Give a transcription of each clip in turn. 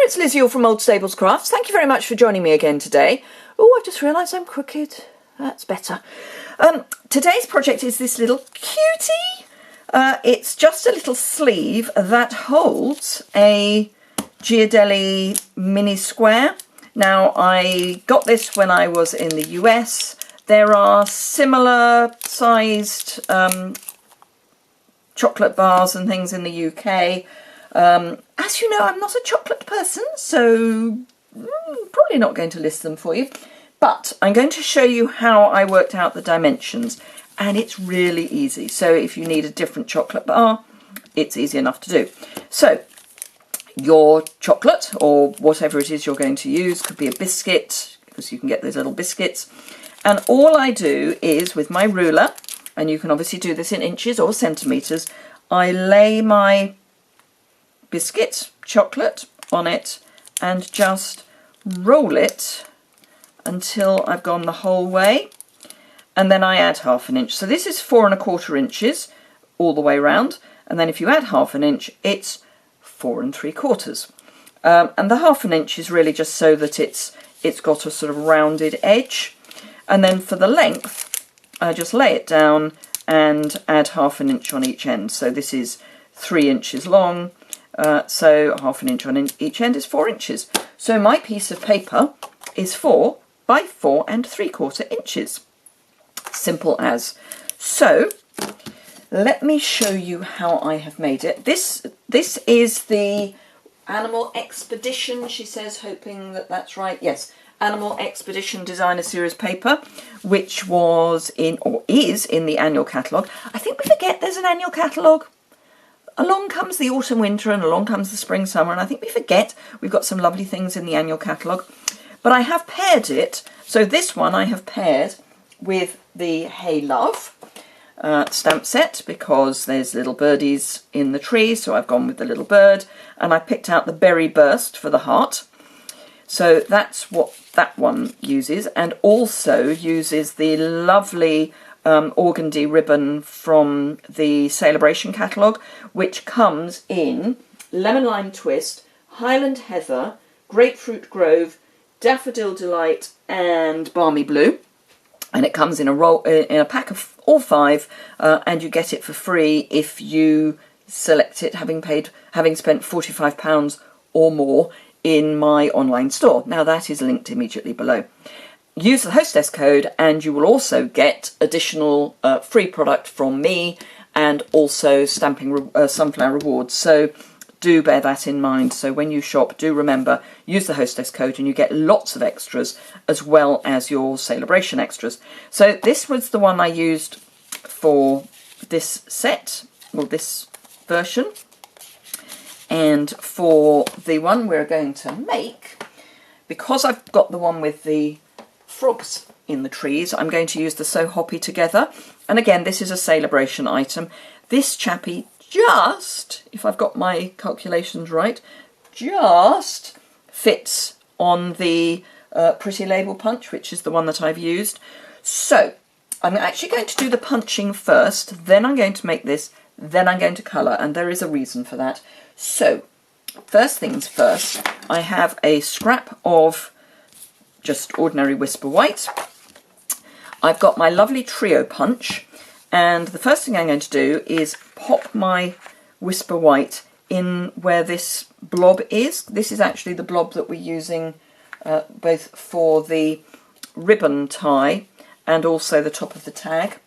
it's Liz Yuille from Old Stables Crafts. Thank you very much for joining me again today. Oh, I've just realised I'm crooked. That's better. Today's project is this little cutie. It's just a little sleeve that holds a Ghirardelli mini square. Now, I got this when I was in the US. There are similar sized chocolate bars and things in the UK. As you know, I'm not a chocolate person, so probably not going to list them for you. But I'm going to show you how I worked out the dimensions, and it's really easy. So if you need a different chocolate bar, it's easy enough to do. So your chocolate, or whatever it is you're going to use, could be a biscuit, because you can get those little biscuits. And all I do is, with my ruler, and you can obviously do this in inches or centimetres, I lay my biscuit chocolate on it and just roll it until I've gone the whole way, and then I add ½ inch. So this is 4 1/4 inches all the way round, and then if you add ½ inch, it's 4 3/4. And the ½ inch is really just so that it's got a sort of rounded edge. And then for the length, I just lay it down and add ½ inch on each end. So this is 3 inches long, so ½ inch on each end is 4 inches. So my piece of paper is 4 by 4 3/4 inches. Simple as. So let me show you how I have made it. This is the Animal Expedition, she says, hoping that that's right. Yes, Animal Expedition Designer Series paper, which was in, or is in, the annual catalogue. I think we forget there's an annual catalogue. Along comes the autumn, winter, and along comes the spring, summer, and I think we forget we've got some lovely things in the annual catalogue. But I have paired it, so this one I have paired with the Hey Love stamp set, because there's little birdies in the tree, so I've gone with the little bird, and I picked out the Berry Burst for the heart. So that's what that one uses, and also uses the lovely organdy ribbon from the Sale-a-bration catalogue, which comes in Lemon Lime Twist, Highland Heather, Grapefruit Grove, Daffodil Delight and Balmy Blue. And it comes in a roll, in a pack of all 5, and you get it for free if you select it, having spent £45 or more in my online store. Now that is linked immediately below. Use the hostess code and you will also get additional free product from me, and also stamping sunflower rewards. So do bear that in mind. So when you shop, do remember, use the hostess code and you get lots of extras as well as your Sale-a-bration extras. So this was the one I used for this set, or this version. And for the one we're going to make, because I've got the one with the frogs in the trees, I'm going to use the So Hoppy Together. And again, this is a Sale-a-bration item. This chappie just, if I've got my calculations right, just fits on the Pretty Label punch, which is the one that I've used. So I'm actually going to do the punching first, then I'm going to make this, then I'm going to colour, and there is a reason for that. So first things first, I have a scrap of just ordinary Whisper White. I've got my lovely trio punch, and the first thing I'm going to do is pop my Whisper White in where this blob is. This is actually the blob that we're using both for the ribbon tie and also the top of the tag.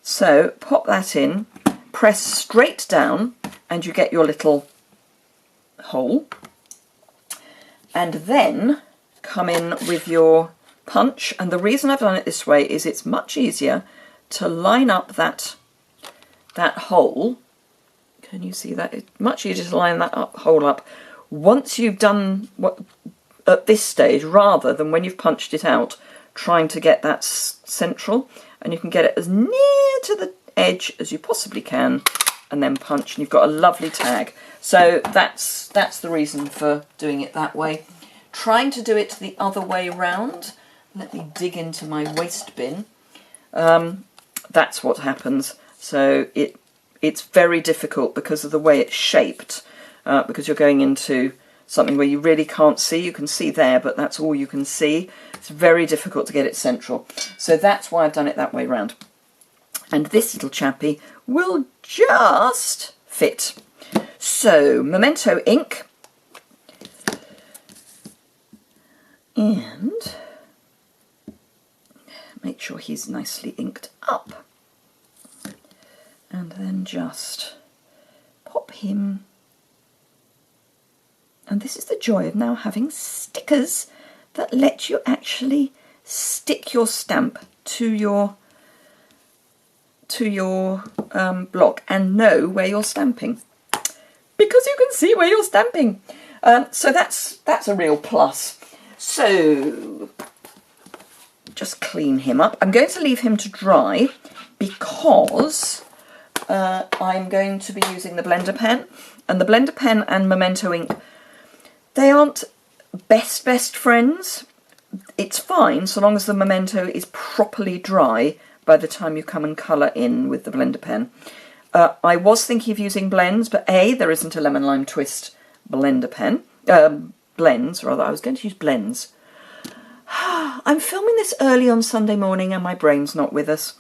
So pop that in, press straight down, and you get your little hole. And then come in with your punch. And the reason I've done it this way is it's much easier to line up that hole. Can you see that? It's much easier to line that hole up once you've done what at this stage, rather than when you've punched it out, trying to get that central. And you can get it as near to the edge as you possibly can, and then punch, and you've got a lovely tag. So that's the reason for doing it that way. Trying to do it the other way round, let me dig into my waste bin, that's what happens. So it's very difficult because of the way it's shaped, because you're going into something where you really can't see. You can see there, but that's all you can see. It's very difficult to get it central. So that's why I've done it that way round. And this little chappy will just fit. So, Memento ink. And make sure he's nicely inked up. And then just pop him. And this is the joy of now having stickers that let you actually stick your stamp to your block and know where you're stamping, because you can see where you're stamping. So that's a real plus. So just clean him up. I'm going to leave him to dry because I'm going to be using the blender pen, and the blender pen and Memento ink, they aren't best friends. It's fine so long as the Memento is properly dry by the time you come and colour in with the blender pen. I was thinking of using blends, but A, there isn't a lemon lime twist blender pen. Blends, rather. I was going to use blends. I'm filming this early on Sunday morning and my brain's not with us.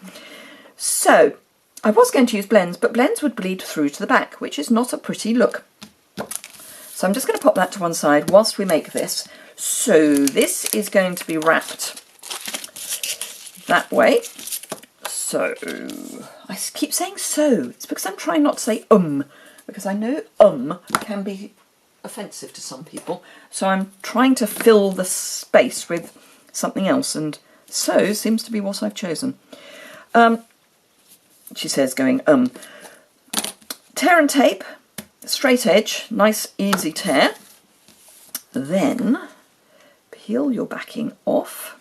So, I was going to use blends, but blends would bleed through to the back, which is not a pretty look. So I'm just going to pop that to one side whilst we make this. So this is going to be wrapped that way. So, I keep saying so. It's because I'm trying not to say because I know can be offensive to some people. So I'm trying to fill the space with something else, and so seems to be what I've chosen. She says going, tear and tape, straight edge, nice easy tear. Then peel your backing off.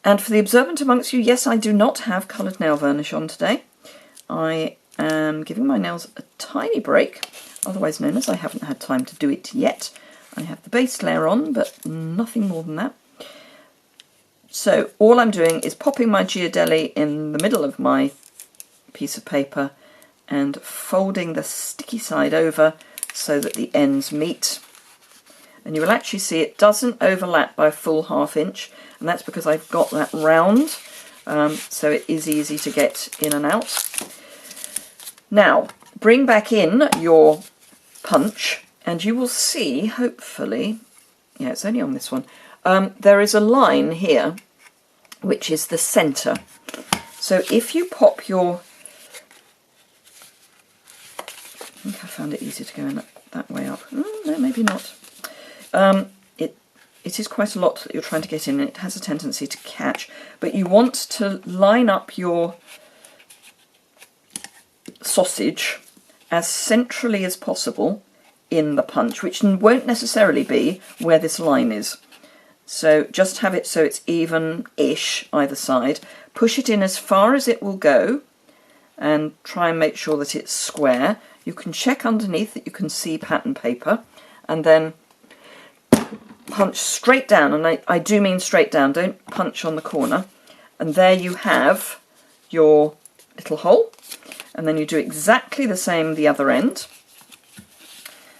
And for the observant amongst you, yes, I do not have coloured nail varnish on today. I am giving my nails a tiny break, otherwise known as I haven't had time to do it yet. I have the base layer on, but nothing more than that. So all I'm doing is popping my Ghirardelli in the middle of my piece of paper and folding the sticky side over so that the ends meet. And you will actually see it doesn't overlap by a full ½ inch, and that's because I've got that round, so it is easy to get in and out. Now, bring back in your punch, and you will see, hopefully, yeah, it's only on this one, there is a line here, which is the centre. So if you pop your... I think I found it easier to go in that way up. No, maybe not. It is quite a lot that you're trying to get in, and it has a tendency to catch, but you want to line up your sausage as centrally as possible in the punch, which won't necessarily be where this line is. So just have it so it's even-ish either side. Push it in as far as it will go and try and make sure that it's square. You can check underneath that you can see pattern paper, and then punch straight down, and I do mean straight down, don't punch on the corner. And there you have your little hole, and then you do exactly the same the other end.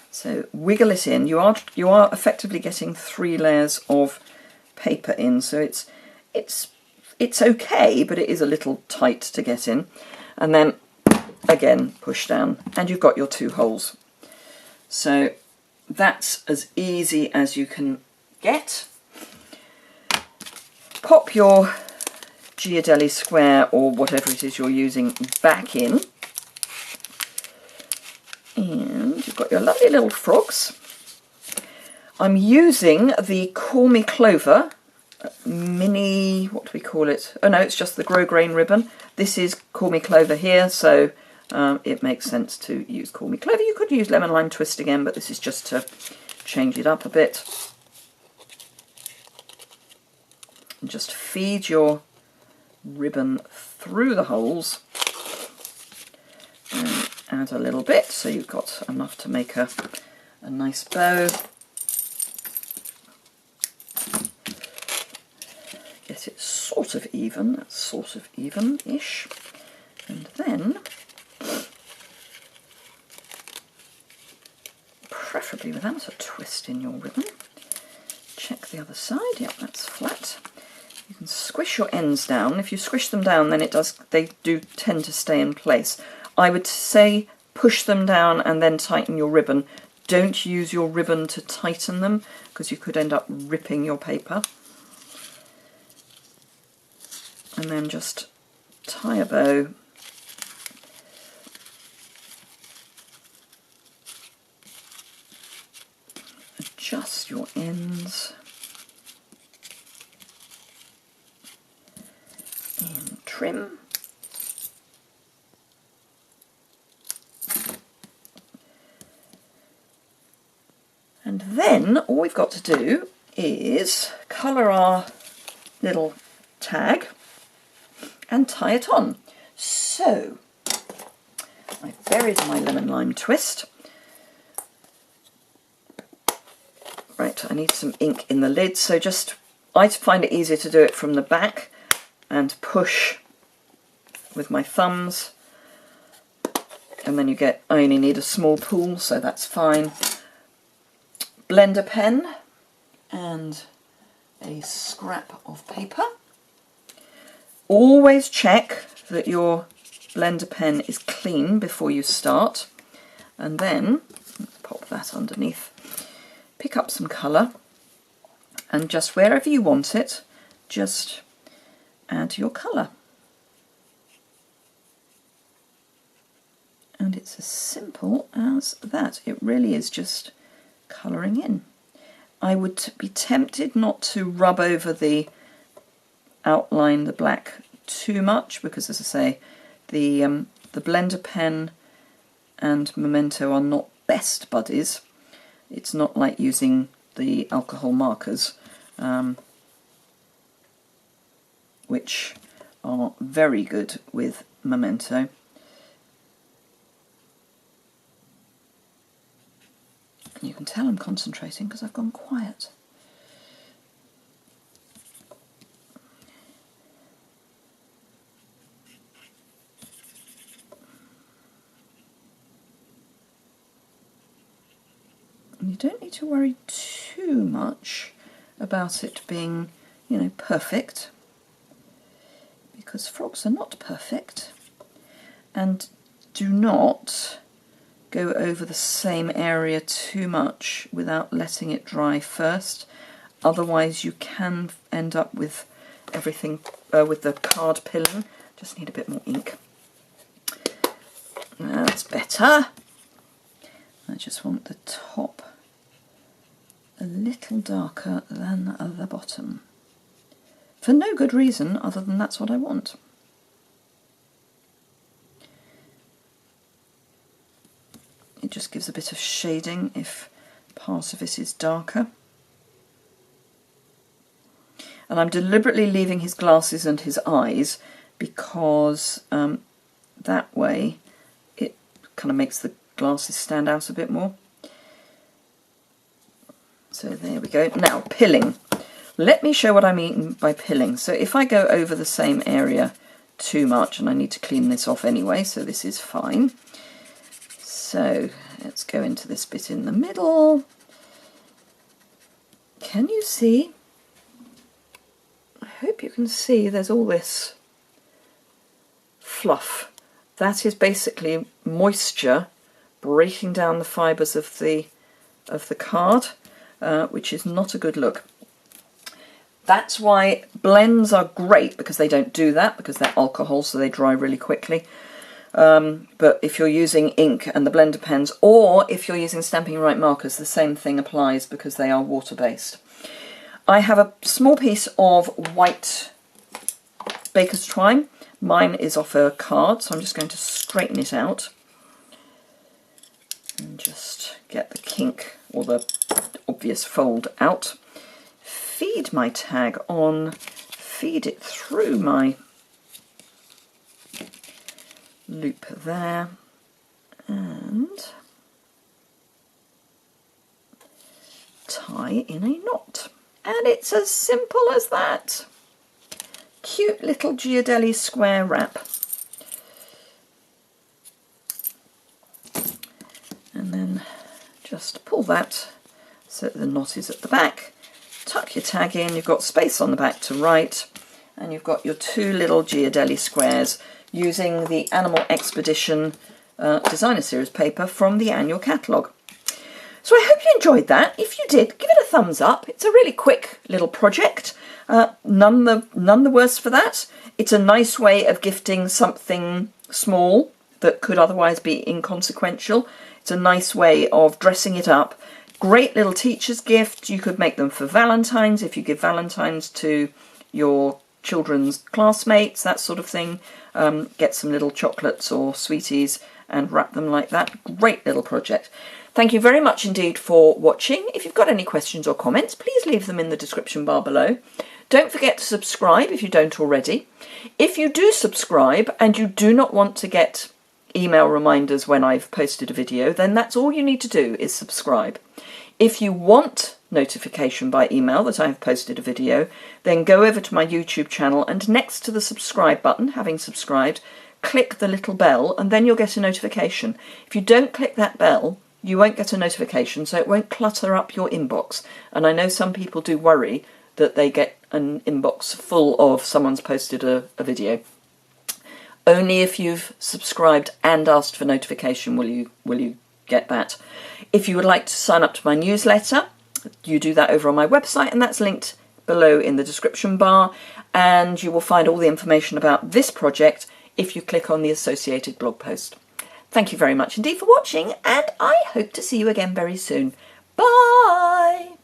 So wiggle it in. You are effectively getting 3 layers of paper in, so it's okay, but it is a little tight to get in. And then again push down, and you've got your 2 holes. So that's as easy as you can get. Pop your Ghirardelli square or whatever it is you're using back in, and you've got your lovely little frogs. I'm using the Call Me Clover mini, what do we call it? Oh no, it's just the grosgrain ribbon. This is Call Me Clover here, so it makes sense to use Call Me Clover. You could use Lemon Lime Twist again, but this is just to change it up a bit. And just feed your ribbon through the holes and add a little bit so you've got enough to make a nice bow. Get it sort of even, that's sort of even-ish, and then preferably nicely without a twist in your ribbon. Check the other side. Yep, that's flat. You can squish your ends down. If you squish them down, then they do tend to stay in place. I would say push them down and then tighten your ribbon. Don't use your ribbon to tighten them because you could end up ripping your paper. And then just tie a bow. Adjust your ends. And trim. And then all we've got to do is colour our little tag and tie it on. So I've buried my lemon lime twist. Right, I need some ink in the lid, so I find it easier to do it from the back and push with my thumbs, and then I only need a small pool, so that's fine. Blender pen and a scrap of paper. Always check that your blender pen is clean before you start, and then let's pop that underneath. Pick up some colour and just wherever you want it, just add your colour. And it's as simple as that. It really is just colouring in. I would be tempted not to rub over the outline, the black, too much, because as I say, the blender pen and Memento are not best buddies. It's not like using the alcohol markers, which are very good with Memento. You can tell I'm concentrating because I've gone quiet. And you don't need to worry too much about it being, perfect, because frogs are not perfect. And do not go over the same area too much without letting it dry first. Otherwise you can end up with everything, with the card pilling. Just need a bit more ink. That's better. I just want the top a little darker than the bottom. For no good reason other than that's what I want. It just gives a bit of shading if part of it is darker. And I'm deliberately leaving his glasses and his eyes because that way it kind of makes the glasses stand out a bit more. So there we go. Now, pilling. Let me show what I mean by pilling. So if I go over the same area too much, and I need to clean this off anyway, so this is fine. So let's go into this bit in the middle. Can you see? I hope you can see there's all this fluff. That is basically moisture breaking down the fibres of the card, which is not a good look. That's why blends are great, because they don't do that, because they're alcohol, so they dry really quickly. But if you're using ink and the blender pens, or if you're using Stampin' Right markers, the same thing applies because they are water-based. I have a small piece of white baker's twine. Mine is off a card, so I'm just going to straighten it out and just get the kink or the obvious fold out. Feed my tag on, feed it through my loop there, and tie in a knot. And it's as simple as that. Cute little Ghirardelli square wrap. And then just pull pull that so the knot is at the back, tuck your tag in, you've got space on the back to write, and you've got your 2 little Ghirardelli squares using the Animal Expedition Designer Series paper from the annual catalogue. So I hope you enjoyed that. If you did, give it a thumbs up. It's a really quick little project. None the worse for that. It's a nice way of gifting something small that could otherwise be inconsequential. It's a nice way of dressing it up. Great little teacher's gift. You could make them for Valentine's if you give Valentine's to your children's classmates, that sort of thing. Get some little chocolates or sweeties and wrap them like that. Great little project. Thank you very much indeed for watching. If you've got any questions or comments, please leave them in the description bar below. Don't forget to subscribe if you don't already. If you do subscribe and you do not want to get email reminders when I've posted a video, then that's all you need to do is subscribe. If you want notification by email that I've posted a video, then go over to my YouTube channel and next to the subscribe button, having subscribed, click the little bell and then you'll get a notification. If you don't click that bell, you won't get a notification, so it won't clutter up your inbox. And I know some people do worry that they get an inbox full of someone's posted a video. Only if you've subscribed and asked for notification will you get that. If you would like to sign up to my newsletter, you do that over on my website, and that's linked below in the description bar, and you will find all the information about this project if you click on the associated blog post. Thank you very much indeed for watching, and I hope to see you again very soon. Bye!